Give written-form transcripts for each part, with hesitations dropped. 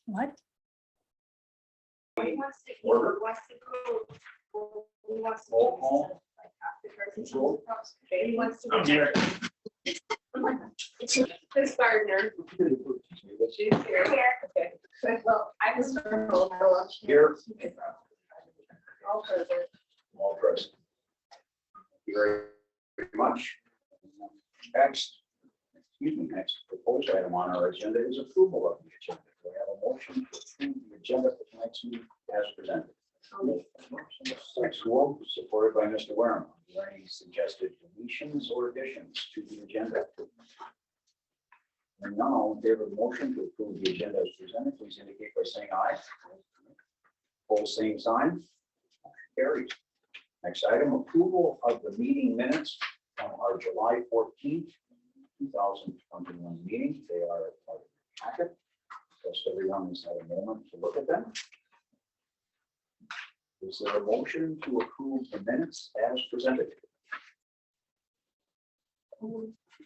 What? He wants to go. He wants to go. He wants to I'm here. This gardener. She's here. Okay. Well, I was. Here. All present. All present. Thank you very much. Next proposed item on our agenda is approval of the agenda. We have a motion to approve the agenda for tonight's meeting as presented. Thanks, Wolf, supported by Mr. Wareham. Are there any suggested deletions or additions to the agenda? And now, all in favor of the motion to approve the agenda as presented, please indicate by saying aye. Opposed, same sign. Carried. Next item, approval of the meeting minutes from our July 14th, 2021 meeting. They are part of the packet. Just everyone has had a moment to look at them. Is there a motion to approve the minutes as presented?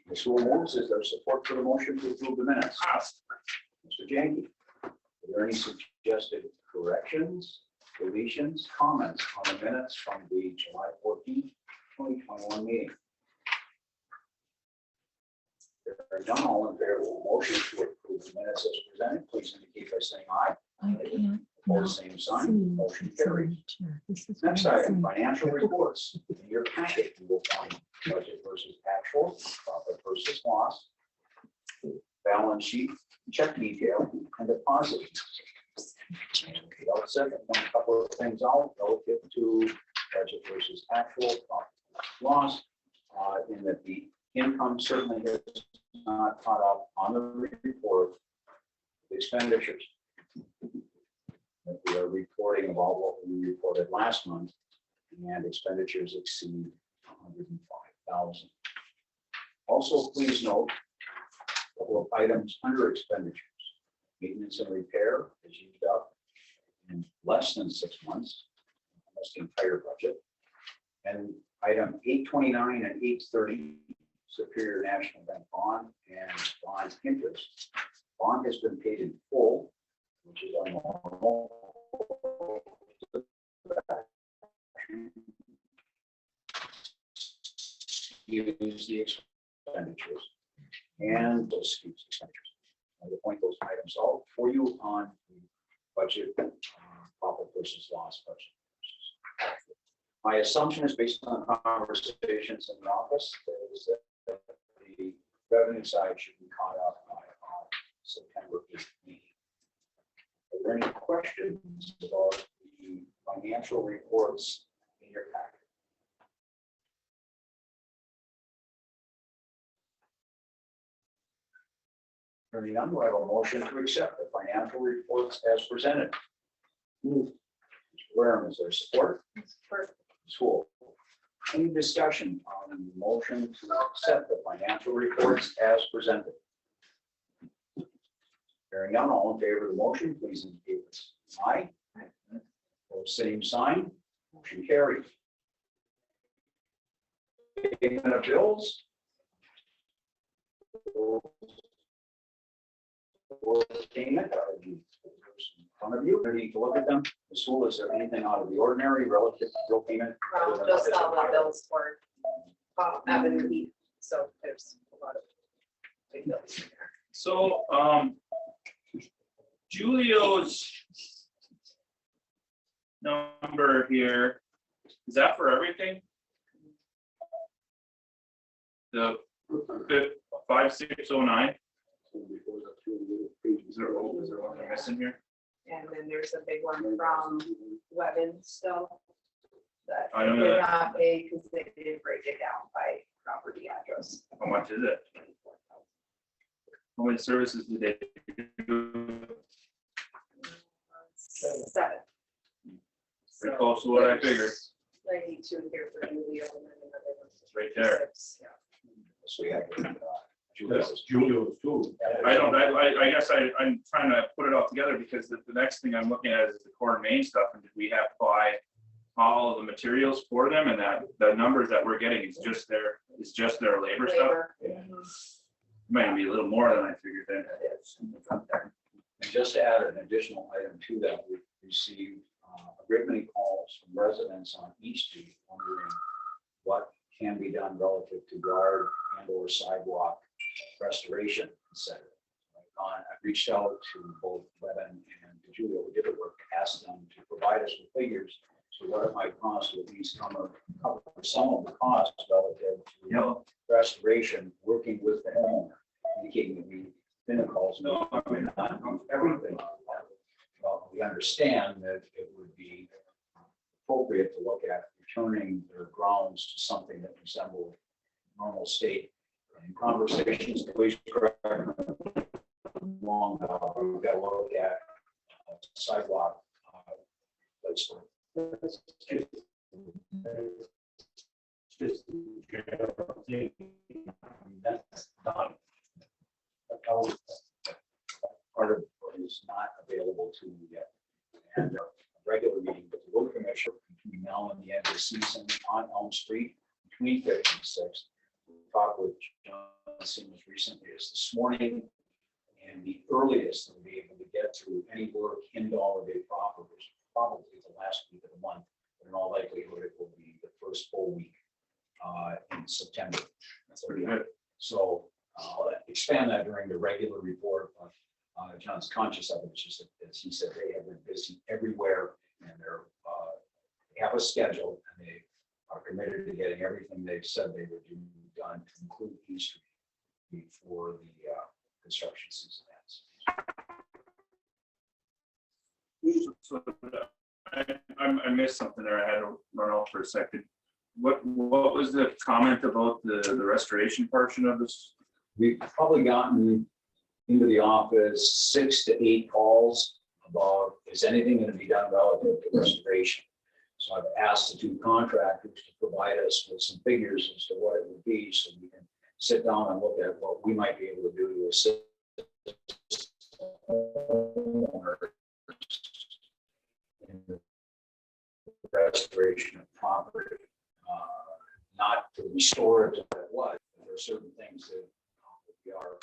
Ms. Moves, is there support for the motion to approve the minutes? Mr. Janke, are there any suggested corrections, deletions, comments on the minutes from the July 14th, 2021 meeting? There are none, all in favor of the motion to approve the minutes as presented, please indicate by saying aye. I can't. Opposed, same sign. Motion carried. Next item, financial reports. In your packet, you will find budget versus actual, profit versus loss, balance sheet, check detail, and deposit. I'll second one couple of things out relative to budget versus actual, profit versus loss, in that the income certainly is not caught up on the report. The expenditures that we are reporting about what we reported last month, and expenditures exceed 105,000. Also, please note a couple of items under expenditures. Maintenance and repair is used up in less than 6 months, almost the entire budget. And item 829 and 830, Superior National Bank bond and bond interest. Bond has been paid in full, which is our normal. Use the expenditures and those expenditures. I will point those items out for you on the budget, profit versus loss budget. My assumption is based on conversations in the office is that the revenue side should be caught up by September 18th. Are there any questions about the financial reports in your packet? Hearing none, do I have a motion to accept the financial reports as presented? Mr. Wareham, is there support? School. Any discussion on the motion to accept the financial reports as presented? Hearing none, all in favor of the motion, please indicate with aye. Same sign. Motion carried. Payment of bills. Payment in front of you. You need to look at them. The school, is there anything out of the ordinary relative to bill payment? Just all the bills for Avenue Heat. So there's a lot of big bills in there. So, Julio's number here, is that for everything? The 5609? Is there one I'm missing here? And then there's a big one from Webben still. That I don't did know. not pay because they didn't break it down by property address. How much is it? How many services did they do? 7. Pretty close to what I figured. 92 here for Julio and then another one. It's right there. 56, yeah. So we have Julio's too. I guess I'm trying to put it all together because the next thing I'm looking at is the core and main stuff, and did we have to buy all of the materials for them, and that the numbers that we're getting is just their labor stuff. Labor. Might be a little more than I figured then. And just to add an additional item to that, we've received a great many calls from residents on East Street wondering what can be done relative to guard and or sidewalk restoration, etc. I've reached out to both Levin and Julia, who did the work, to ask them to provide us with figures so what it might cost to at least cover some of the costs relative to restoration, working with the homeowner, indicating that we calls no, I mean, not everything. Well, we understand that it would be appropriate to look at returning their grounds to something that resembles normal state. In conversations, the police long, we've got to look at sidewalk placement. That's not part of what is not available to you yet. And a regular meeting with the road commissioner between now and the end of the season on Elm Street between 5th and 6th. We talked with Johnson as recently as this morning, and the earliest that we'll be able to get through any work in Dollar-Day proper is probably the last week of the month. But in all likelihood, it will be the first full week in September. That's pretty good. So I'll expand that during the regular report. John's conscious of it. It's just that, as he said, they have been busy everywhere, and they have a schedule, and they are committed to getting everything they've said they would do done to include East Street before the construction season ends. So, I missed something there. I had to run off for a second. What was the comment about the restoration portion of this? We've probably gotten into the office 6 to 8 calls about, is anything going to be done relative to restoration? So I've asked the 2 contractors to provide us with some figures as to what it would be, so we can sit down and look at what we might be able to do to assist homeowners in the restoration of property, not to restore it to what it was. There are certain things that we are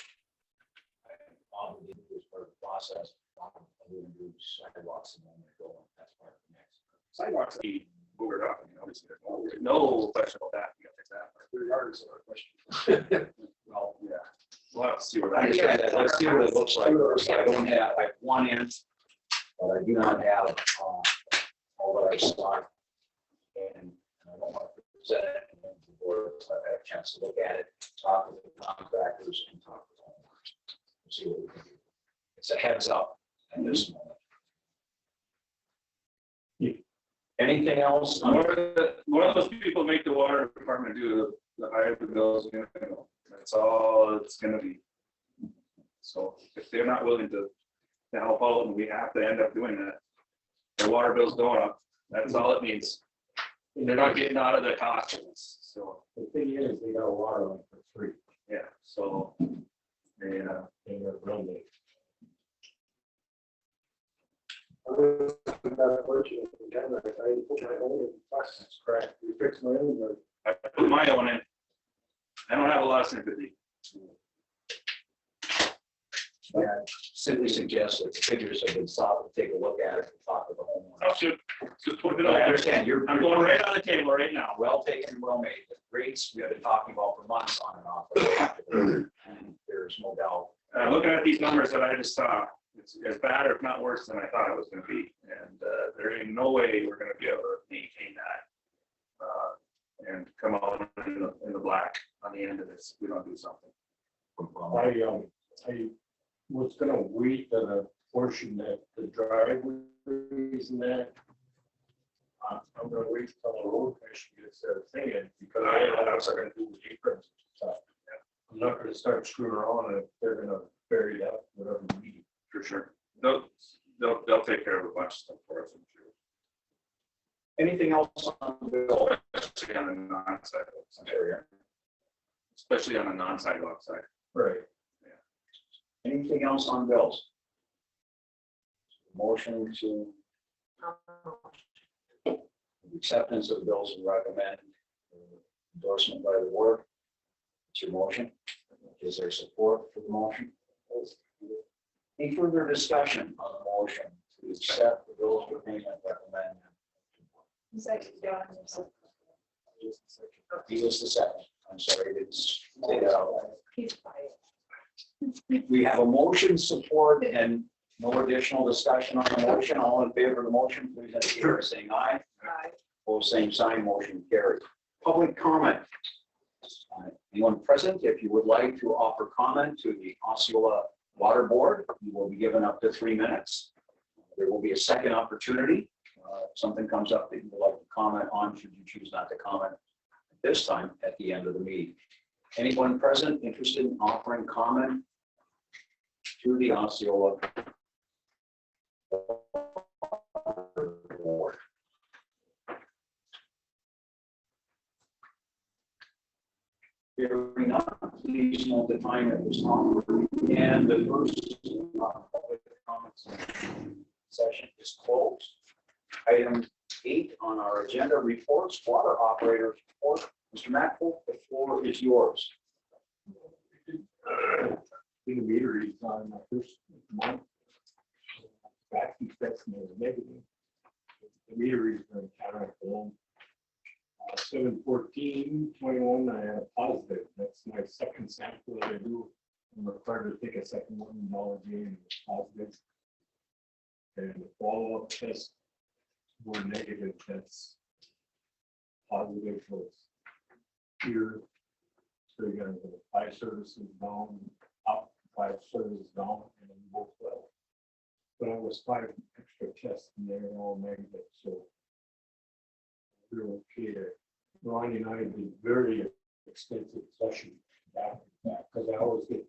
obligated as part of the process. We're going to do sidewalks and then they go, and that's part of the next. Sidewalks need boogered up. I mean, obviously, there's no question about that. You got to fix that. There are some questions. Well, yeah. We'll have to see where I that understand is. that. Let's see what it looks like. I don't have, I have one end, but I do not have all that I saw. And I don't want to present it to the board, so I've had a chance to look at it, talk with the contractors and talk with homeowners. See what we can do. It's a heads up at this moment. Anything else? One of those people make the water department do the higher the bills. That's all it's going to be. So if they're not willing to help out, and we have to end up doing that, the water bill's going up. That's all it means. And they're not getting out of the cost. So The thing is, they got a water line for free. yeah. So they, And they're running. That's correct. We fixed my own, but I put my own in. I don't have a lot of sympathy. Yeah, simply suggest that the figures have been sought, to take a look at it and talk with the homeowner. I should put it I on. understand you're. I'm going right on the table right now. Well taken, well made. The rates we have been talking about for months on and off. And there's no doubt. Looking at these numbers that I just saw, it's as bad or if not worse than I thought it was going to be. And there ain't no way we're going to be able to maintain that and come out in the black on the end of this if we don't do something. I was gonna wait on a portion that the driveways and that. I'm gonna wait till the road commission gets their thing in, because I was gonna do the aprons and stuff. I'm not gonna start screwing around if they're gonna bury that, whatever we need. For sure. They'll take care of a bunch of stuff for us, I'm sure. Anything else on the bill? Especially on the non-sidewalk side. Especially on the non-sidewalk side. Right. Anything else on bills? Motion to acceptance of bills and recommend endorsement by the board. It's your motion. Is there support for the motion? Any further discussion on the motion to accept the bills for payment recommended? He was the second. I'm sorry, it's say that out loud. He's quiet. We have a motion support and no additional discussion on the motion. All in favor of the motion, please indicate by saying aye. Aye. Opposed, same sign, motion carried. Public comment. Anyone present, if you would like to offer comment to the Osceola Water Board, you will be given up to 3 minutes. There will be a second opportunity. If something comes up that you would like to comment on, should you choose not to comment at this time at the end of the meeting. Anyone present interested in offering comment to the Osceola Board? Hearing none, please note the time that was offered, and the first public comments session is closed. Item 8 on our agenda, reports, water operators report. Mr. Maxwell, the floor is yours. The meter is on my first month. Back inspection was negative. The meter is on counter home. 7/14/21, I had a positive. That's my second sample that I do. I'm required to take a second one in Dollar Game and it's positive. And the follow-up test were negative. That's positive for here. So you got the 5 services down, up, 5 services down, and then both well. But I was 5 extra tests and they're all negative, so we're okay there. Ronnie and I did very extensive session back because I always get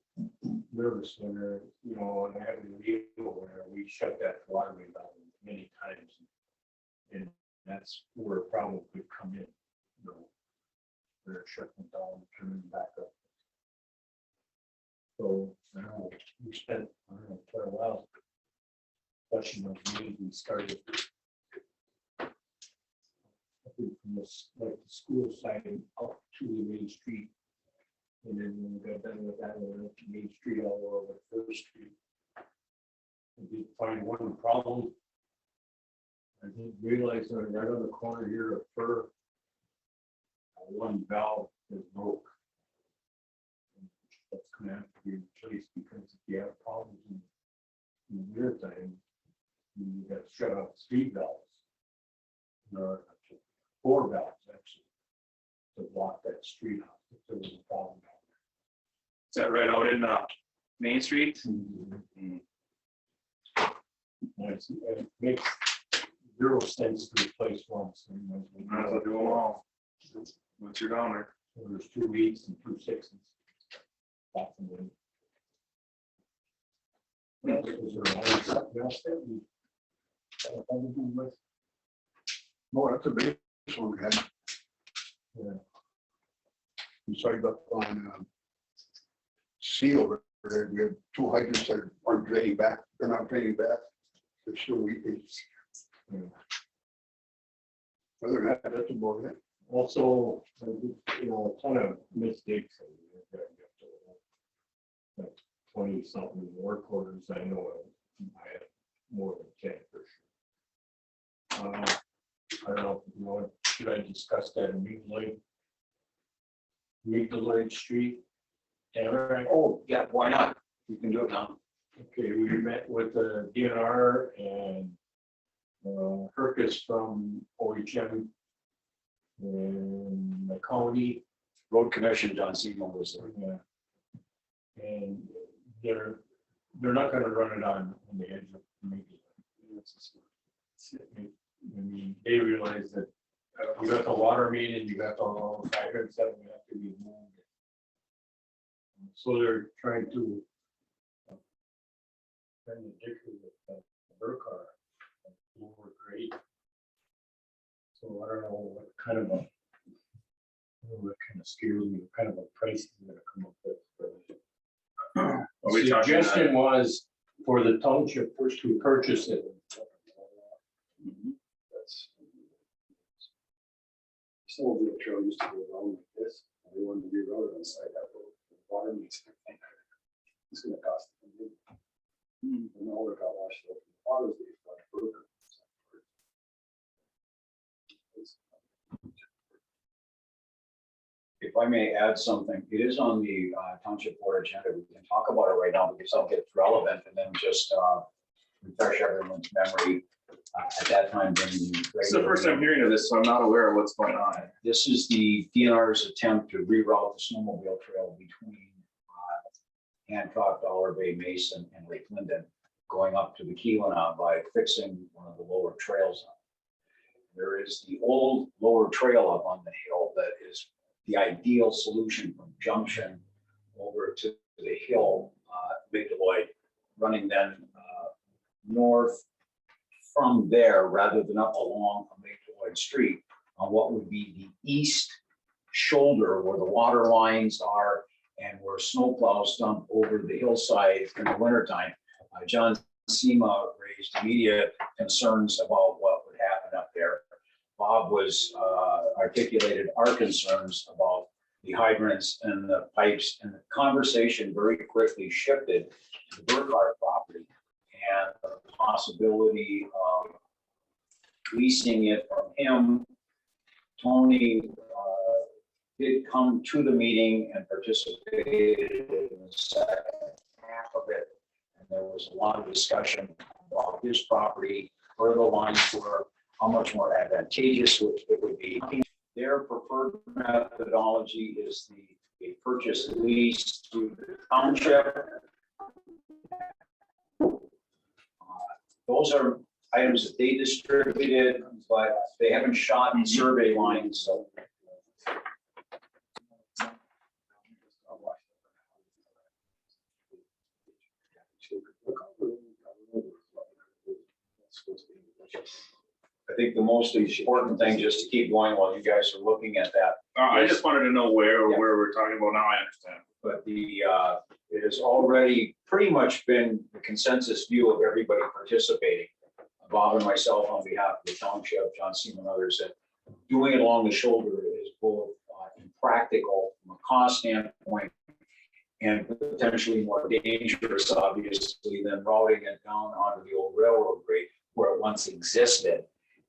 nervous when they're, you know, and I have a deal where we shut that waterway down many times. And that's where a problem could come in, you know. They're shutting down, turning back up. So now we spent, I don't know, quite a while. Session of meetings, we started. I think from this, like the school side up to the main street. And then when we got done with that, we went up to Main Street all over First Street. I did find one problem. I didn't realize that right on the corner here of Fur, one valve is broke. That's gonna have to be replaced because if you have problems in the winter time, you got to shut off the speed valves. There are 4 valves actually to block that street off if there was a problem. Is that right out in Main Street? It makes 0 sense to replace one. So you might as Might as well do them all. What's your dollar? So there's 2 8s and 2 6s. Back from them. Was there something else that we had a problem with? No, that's a big one we had. Yeah. We started up on C over there. We had 2 hydrants that aren't draining back. They're not draining back. They're still leaking. Yeah. Other than that, that's about it. Also, you know, a ton of mistakes. Like 20 something work orders. I know I had more than 10 for sure. I don't know, you know, should I discuss that in Meet the Lloyd Street? Tamarack? Oh, yeah, why not? You can do it now. Okay, we met with the DNR and Hercus from OHM and the county. Road Commission, John Seymour was there. Yeah. And they're not going to run it on the edge of maybe. I mean, they realize that you got the water main and you got the hydrants that we have to be moved. So they're trying to dig with her car, lower grade. So I don't know what kind of scares me, what kind of a price is going to come up with. The suggestion was for the township first to purchase it. That's some of the trail used to be around like this. We wanted to be road on side that road. Water needs to think it's going to cost them. If I may add something, it is on the township board agenda. We can talk about it right now because I'll get relevant and then just refresh everyone's memory. At that time, This is the first time hearing of this, so I'm not aware of what's going on. this is the DNR's attempt to reroute the snowmobile trail between Hancock, Dollar Bay, Mason, and Lake Linden, going up to the Keelanau by fixing one of the lower trails. There is the old lower trail up on the hill that is the ideal solution from Junction over to the hill, Big Deloitte, running then north from there rather than up along a Big Deloitte Street on what would be the east shoulder where the water lines are and where snowplows dump over the hillside in the wintertime. John Sema raised immediate concerns about what would happen up there. Bob was articulated our concerns about the hydrants and the pipes, and the conversation very quickly shifted to the Burkhardt property and the possibility of leasing it from him. Tony did come to the meeting and participated in the second half of it. And there was a lot of discussion about his property, where the lines were, how much more advantageous it would be. Their preferred methodology is the purchase lease through the township. Those are items that they distributed, but they haven't shot survey lines, so. I think the most important thing, just to keep going while you guys are looking at that. I just wanted to know where we're talking about. Now I understand. But it has already pretty much been the consensus view of everybody participating. Bob and myself on behalf of the township, John Seaman and others, that doing it along the shoulder is both impractical from a cost standpoint and potentially more dangerous, obviously, than routing it down onto the old railroad grade where it once existed.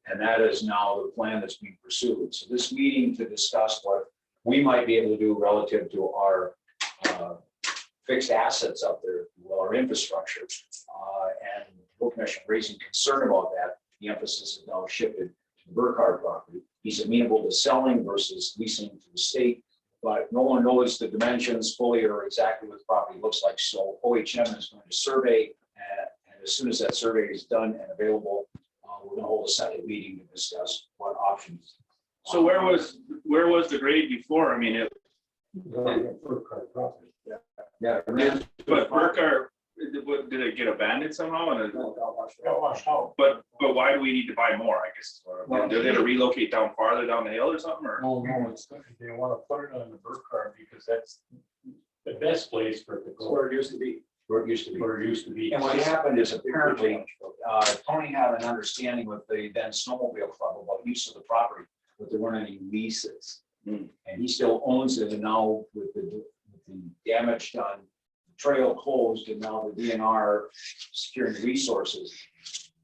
And that is now the plan that's being pursued. So this meeting to discuss what we might be able to do relative to our fixed assets up there, well, our infrastructure. And the commission raising concern about that. The emphasis is now shifted to the Burkhardt property. He's amenable to selling versus leasing to the state, but no one knows the dimensions fully or exactly what the property looks like. So OHM is going to survey, and as soon as that survey is done and available, we're going to hold a second meeting to discuss what options. So where was the grade before? I mean, Yeah. but Burkhardt, did it get abandoned somehow? But why do we need to buy more? I guess. Did they relocate down farther down the hill or something? Or? No, it's, they want to put it on the Burkhardt because that's the best place for it to go. Where it used to be. Where it used to be. Where it used to be. And what happened is apparently, Tony had an understanding with the then snowmobile club about use of the property, but there weren't any leases. And he still owns it, and now with the damage done, the trail closed, and now the DNR securing resources.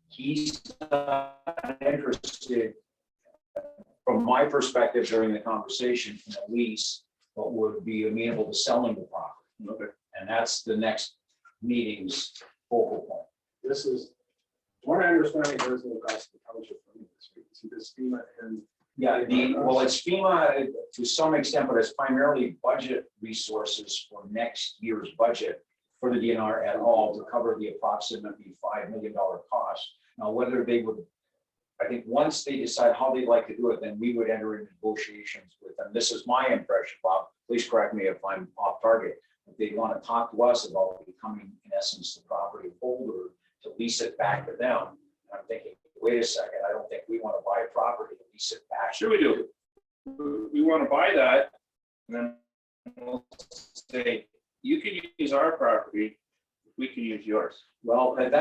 He's not interested, from my perspective during the conversation, in a lease, but would be amenable to selling the property. Okay. And that's the next meeting's focal point. This is, what I understand, there's no cost to the township from this, we can see this FEMA and. Yeah, well, it's FEMA to some extent, but it's primarily budget resources for next year's budget for the DNR at all to cover the approximately $5 million cost. Now, whether they would, I think once they decide how they'd like to do it, then we would enter into negotiations with them. This is my impression, Bob. Please correct me if I'm off target. If they want to talk to us about becoming, in essence, the property holder to lease it back to them, I'm thinking, wait a second, I don't think we want to buy a property and lease it back. Sure we do. We want to buy that, and then we'll say, you can use our property, we can use yours. Well, let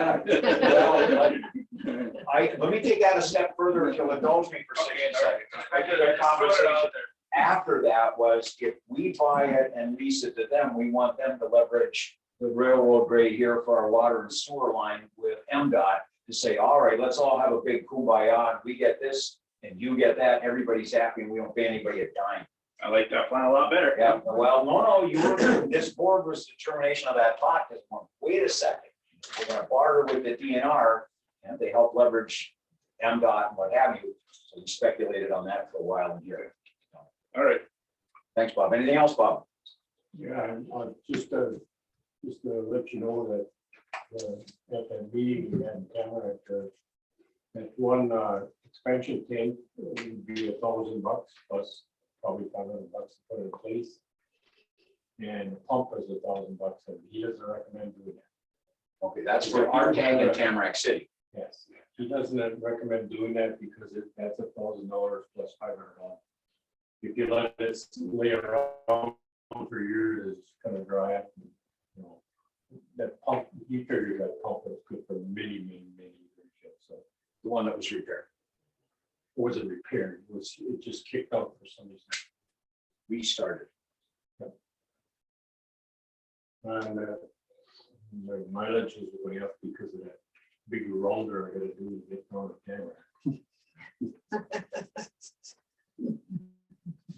me take that a step further, if you'll indulge me for 60 seconds. I did a conversation after that was, if we buy it and lease it to them, we want them to leverage the railroad grade here for our water and sewer line with MDOT to say, all right, let's all have a big kumbaya, and we get this and you get that, everybody's happy, and we don't pay anybody a dime. I like that plan a lot better. Yeah, well, no, you were, this board was determination of that thought, this one, wait a second. We're gonna barter with the DNR, and they help leverage MDOT and what have you. So we speculated on that for a while in here. All right. Thanks, Bob. Anything else, Bob? Yeah, just to let you know that at that meeting we had in camera at one expansion tank, it would be $1,000 plus probably $500 to put in place. And the pump is $1,000, and he doesn't recommend doing that. Okay, that's for our tank in Tamarack City. Yes, he doesn't recommend doing that because that's $1,000 plus $500. If you let it lay around for years, it's gonna dry up. You know, that pump, you figure that pump is good for many years. So The one that was repaired. it wasn't repaired, it just kicked out for some reason. Restarted. And the mileage is going up because of that big roller I gotta do to get on the camera.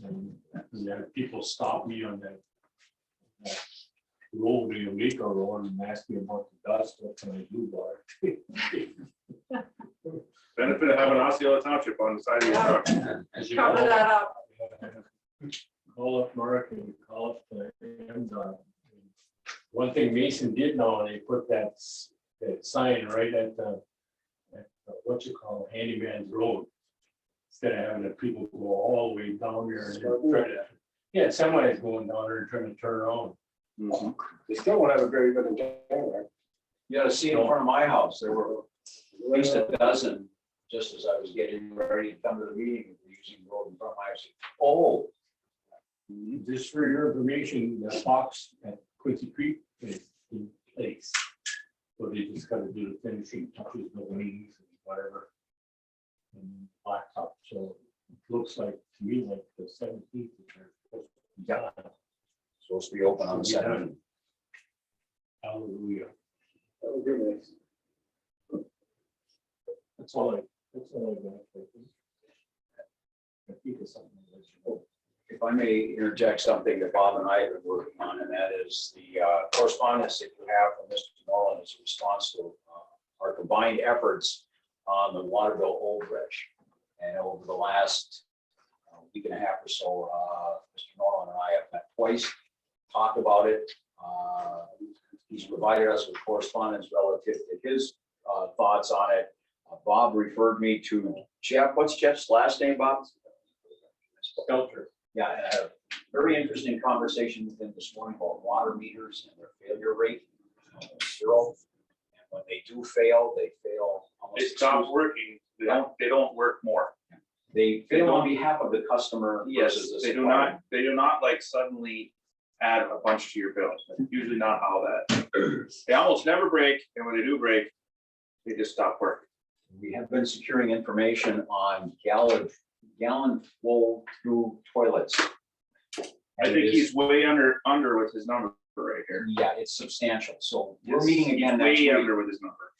And yeah, people stop me on that road in Waco Road and ask me about the dust, what can I do about it? Benefit of having Osceola Township on the side of your truck. As you Cover know, that up. call up Mark and call up the MDOT. One thing Mason did know, they put that sign right at what you call Handyman's Road. Instead of having the people go all the way down there and try to, yeah, semis going down there and trying to turn around. Mhm. They still won't have a very good intent. You ought to see in front of my house, there were at least a dozen, just as I was getting ready to come to the meeting, using the road in front of my house. Oh, Just for your information, the box at Quincy Creek is in place. So they just gotta do the finishing touches, the wings and whatever. And blacktop, so it looks like to me like the 17th. yeah. Supposed to be open on the 17th. Hallelujah. That would be nice. That's all I got. I think it's something to let you know. If I may interject something that Bob and I have been working on, and that is the correspondence that you have from Mr. Nolan as a response to our combined efforts on the water bill old bridge. And over the last week and a half or so, Mr. Nolan and I have met twice, talked about it. He's provided us with correspondence relative to his thoughts on it. Bob referred me to Jeff. What's Jeff's last name, Bob? Shelter. Yeah, I had a very interesting conversation with him this morning about water meters and their failure rate. Zero. And when they do fail, they fail almost. They stop working. They don't work more. They fail on behalf of the customer versus the Yes, they do supplier. not, they do not like suddenly add a bunch to your bill. That's usually not how that. They almost never break, and when they do break, they just stop working. We have been securing information on gallon flow through toilets. I And think it is- he's way under with his number right here. Yeah, it's substantial. So we're Yes, meeting again he's next way week. under with his number.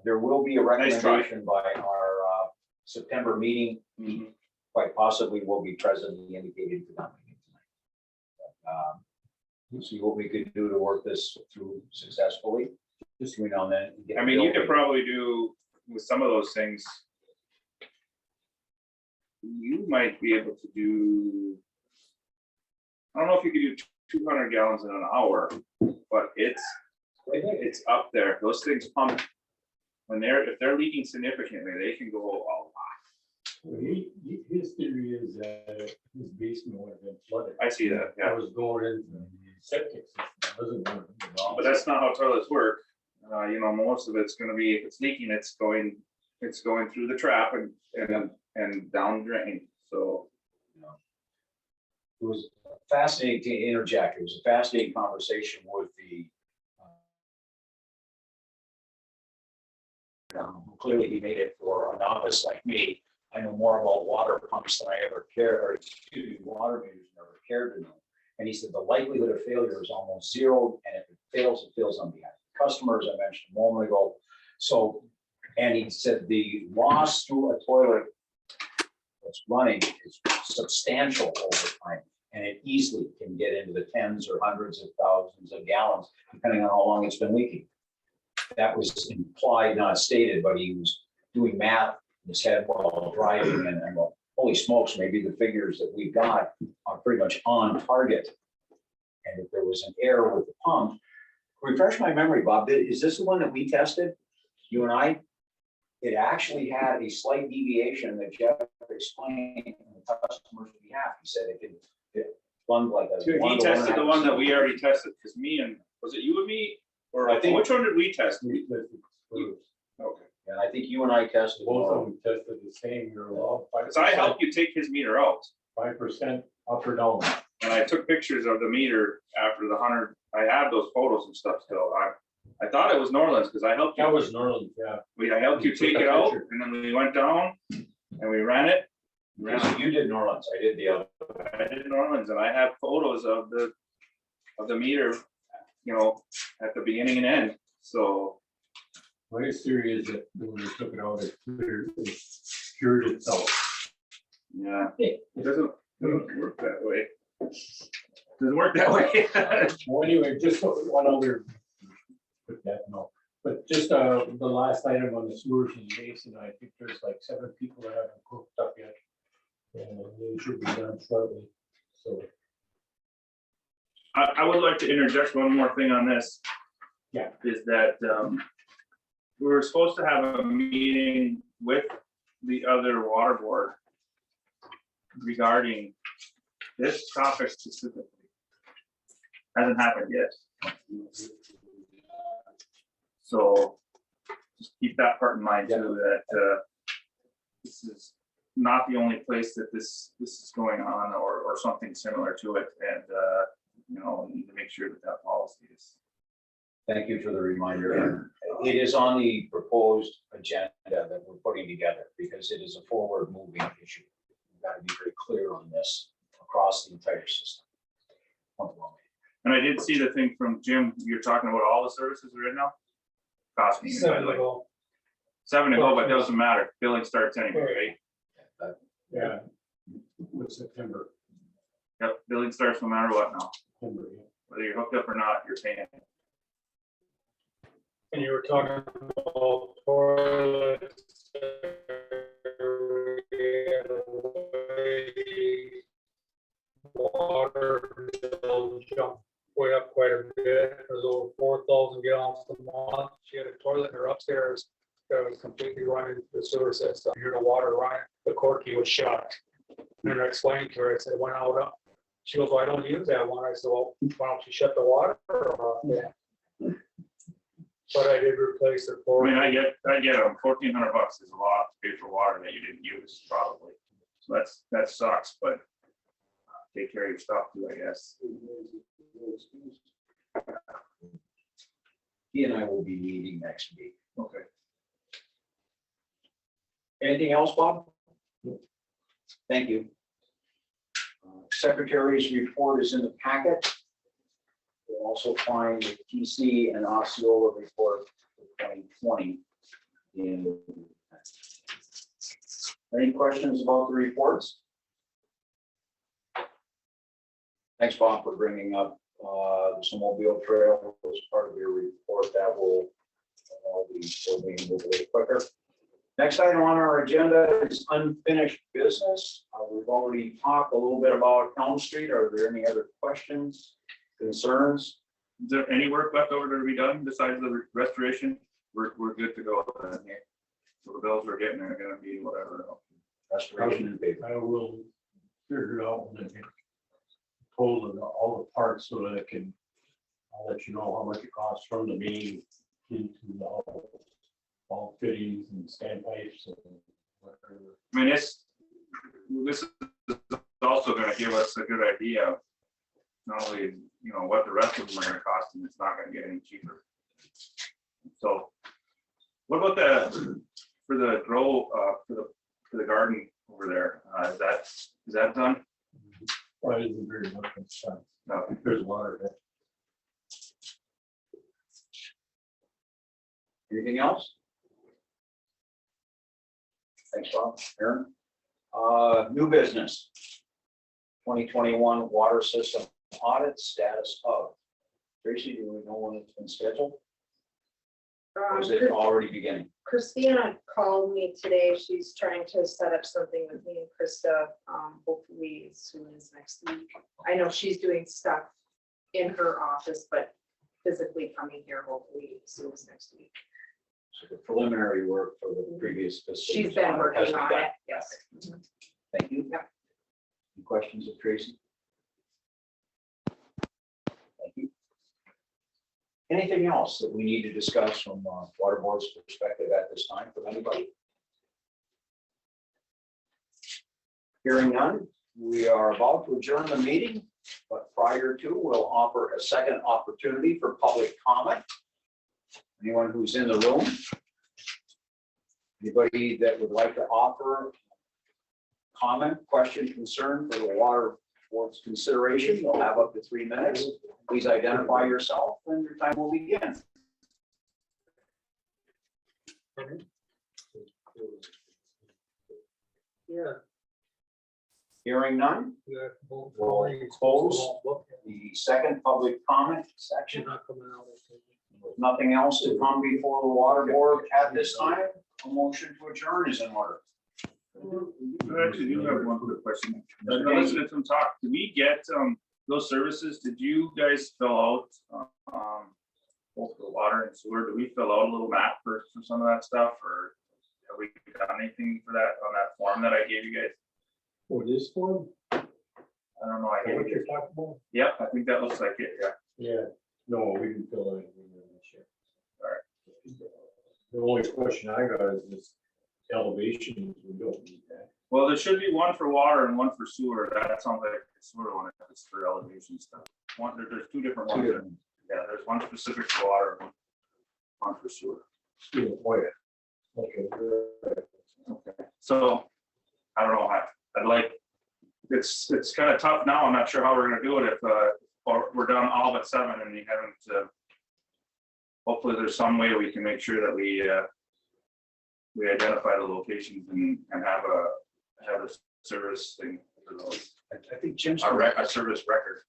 There will be a Nice try. recommendation by our September meeting. Mhm. Quite possibly will be presently indicated to them tonight. We'll see what we could do to work this through successfully. Just between now and then. get I mean, you the could probably do with some of those things. You might be able to do. I don't know if you could do 200 gallons in an hour, but it's up there. Those things pump. If they're leaking significantly, they can go a lot. Well, his theory is that his basement would have been flooded. I see that, yeah. I was going in the septic system, it wasn't going in at all. But that's not how toilets work. Most of it's gonna be, if it's leaking, it's going through the trap and down drain, so. It was fascinating to interject. It was a fascinating conversation with the. Clearly, he made it for a novice like me. I know more about water pumps than I ever cared, or excuse me, water meters never cared to know. And he said the likelihood of failure is almost zero, and if it fails on behalf of customers. I mentioned a moment ago. So, and he said the loss through a toilet that's running is substantial over time. and it easily can get into the tens or hundreds of thousands of gallons, depending on how long it's been leaking. That was implied, not stated, but he was doing math in his head while driving, and well, holy smokes, maybe the figures that we got are pretty much on target. And if there was an error with the pump, refresh my memory, Bob, is this the one that we tested, you and I? It actually had a slight deviation that Jeff explained on the customer's behalf. He said it flung like a. He tested the one that we already tested, because me and, was it you and me? Or I think- which one did we test? We tested first. Okay. And I think you and I tested. Both of them tested the same, you're allowed Because I helped you take his meter out, 5% up or down. and I took pictures of the meter after the 100, I have those photos and stuff still. I thought it was Norland's, because I helped you. That was Norland, yeah. I helped you You took take that it out, picture. and then we went down, and we ran it. So you did Norland's, I did the other. I did Norland's, and I have photos of the meter, at the beginning and end, so. My theory is that when we took it out, it cured itself. Yeah, it doesn't work that way. Doesn't work that way. Well, anyway, just one other, put that, no, but just the last item on the sewers and Mason, I think there's like 7 people that haven't cooked up yet. And they should be done shortly, so. I would like to interject one more thing on this. Yeah. Is that we were supposed to have a meeting with the other water board regarding this topic specifically. Hasn't happened yet. So just keep that part in mind too, that this is not the only place that this is going on, or something similar to it, and need to make sure that policy is. Thank you for the reminder. It is on the proposed agenda that we're putting together because it is a forward moving issue. We've got to be very clear on this across the entire system. And I did see the thing from Jim, you're talking about all the services right now? Cost me. 7 to go. 7 to go, but it doesn't matter. Billing starts anyway, right? Yeah. With September. Yep, billing starts no matter what now. September, yeah. Whether you're hooked up or not, you're paying. And you were talking about toilets. Water bill jumped way up quite a bit. It was over 4,000 gallons a month. She had a toilet in her upstairs that was completely running the sewer system. You hear the water running, the corky was shut. And I explained to her, I said, it went out. She goes, well, I don't use that one. I said, well, why don't you shut the water off? Yeah. But I did replace it I for. mean, I get them, $1,400 is a lot to pay for water that you didn't use probably. So that sucks, but take care of your stuff too, I guess. He and I will be meeting next week. Okay. Anything else, Bob? Thank you. Secretary's report is in the packet. You'll also find the TC and Osceola report for 2020. Any questions about the reports? Thanks, Bob, for bringing up the snowmobile trail as part of your report. That will be moved a little quicker. Next item on our agenda is unfinished business. We've already talked a little bit about Elm Street. Are there any other questions, concerns? Is there any work left over to be done besides the restoration? We're good to go then here. So the bills we're getting are gonna be whatever. Restoration and pavement. I will figure it out when I get told of all the parts so that I'll let you know how much it costs from the main into the all fittings and standpipes and whatever. I mean, this is also gonna give us a good idea of not only, what the rest of them are gonna cost, and it's not gonna get any cheaper. So what about for the grow, for the garden over there? Is that done? Well, it isn't very much fun. No. There's water there. Anything else? Thanks, Bob. Aaron? New business. 2021 water system audit status of. Tracy, do we know when it's been scheduled? Or is it already beginning? Christina called me today. She's trying to set up something with me and Krista, hopefully as soon as next week. I know she's doing stuff in her office, but physically coming here hopefully as soon as next week. So the preliminary work for the previous fiscal She's year's been audit has working on begun. it, yes. Thank you. Yeah. Any questions of Tracy? Thank you. Anything else that we need to discuss from water board's perspective at this time from anybody? Hearing none, we are about to adjourn the meeting, but prior to, we'll offer a second opportunity for public comment. Anyone who's in the room? Anybody that would like to offer comment, question, concern for the water board's consideration, you'll have up to 3 minutes. Please identify yourself and your time will begin. Yeah. Hearing none, Yeah. We'll close. the second public comment section. She's not coming out. With nothing else to come before the water board at this time, a motion to adjourn is in order. I actually do have one quick question. I've been listening to them talk. Did we get those services? Did you guys fill out both the water and sewer? Did we fill out a little map for some of that stuff, or have we done anything for that on that form that I gave you guys? For this one, I don't know. I gave what you. you're talking about? Yep, I think that looks like it. Yeah. Yeah, no, we didn't fill anything in this year. All right. The only question I got is this elevation, we don't need that. Well, there should be one for water and one for sewer. That sounds like the sewer one is for elevation stuff. There's two different ones. Yeah, there's one specific for water, and one for sewer. Yeah, oh, yeah. Okay. Okay. So I don't know. I'd like, it's kind of tough now. I'm not sure how we're gonna do it if or we're done all but 7 and we haven't. Hopefully, there's some way we can make sure that we identify the locations and have a service thing for those. I think Jim's. A service record.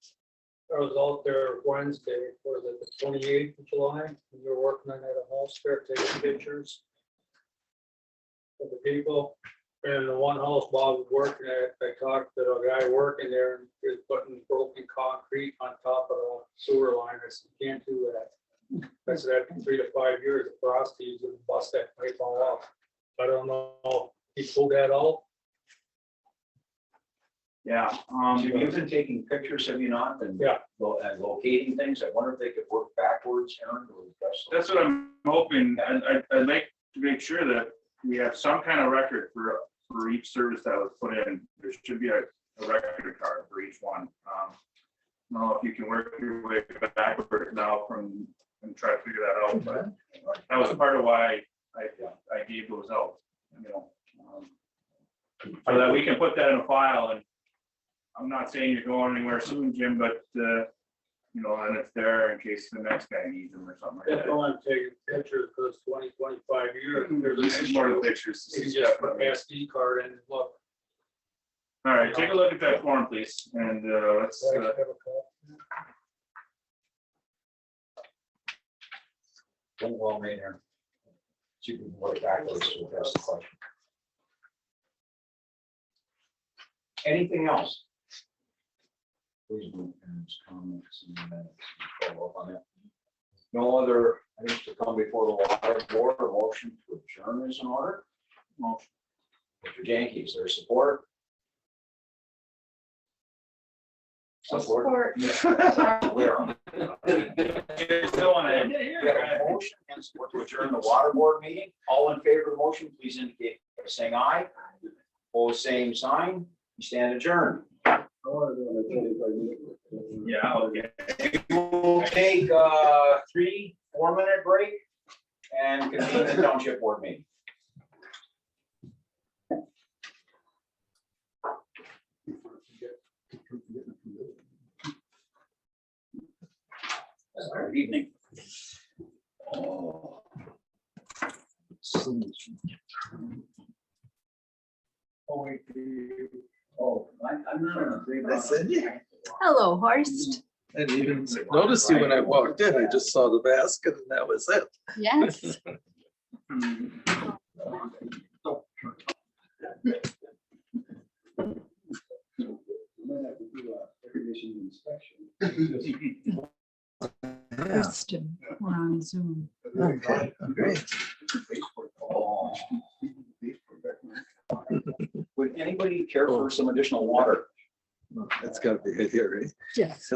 I was out there Wednesday, was it the 28th of July? And we were working on that house there, taking pictures of the people. And the one house Bob was working at, I talked to a guy working there and he was putting broken concrete on top of the sewer line. I said, you can't do that. I said, after 3 to 5 years, the frosties would bust that pipe all off. I don't know, he pulled that out. Yeah. Jim, you've been taking pictures, have you not? And Yeah. and locating things. I wonder if they could work backwards, Aaron, to address those. That's what I'm hoping. I'd like to make sure that we have some kind of record for each service that was put in. There should be a record card for each one. I don't know if you can work your way backward now and try to figure that out, but that was part of why I gave those out, you know. So that we can put that in a file, and I'm not saying you're going anywhere soon, Jim, but you know, and it's there in case the next guy needs them or something like If that. I'm taking pictures because 20, 25 years, there's This an is more of issue. the pictures. You can just put an SD card in and look. All right, take a look at that form, please, and let's. I have a call. Well made, Aaron. So you can work backwards to address the question. Anything else? Please move Aaron's comments and minutes and follow up on that. No other items to come before the water board. A motion to adjourn is in order. Motion. Mr. Yankee, is there support? Support. Where? Still on it. We have a motion and support to adjourn the water board meeting. All in favor of the motion, please indicate by saying aye. Opposed, same sign. We stand adjourned. Yeah, okay. We'll take 3-4 minute break and convene the township board meeting. Good evening. Oh. Oh, wait, Oh, I'm not on a three. I said, yeah. Hello, Horst. I didn't even notice you when I walked in. I just saw the basket and that was it. Yes. Kristen, we're on Zoom. Okay, great. Would anybody care for some additional water? That's gotta be it here, right? Yes.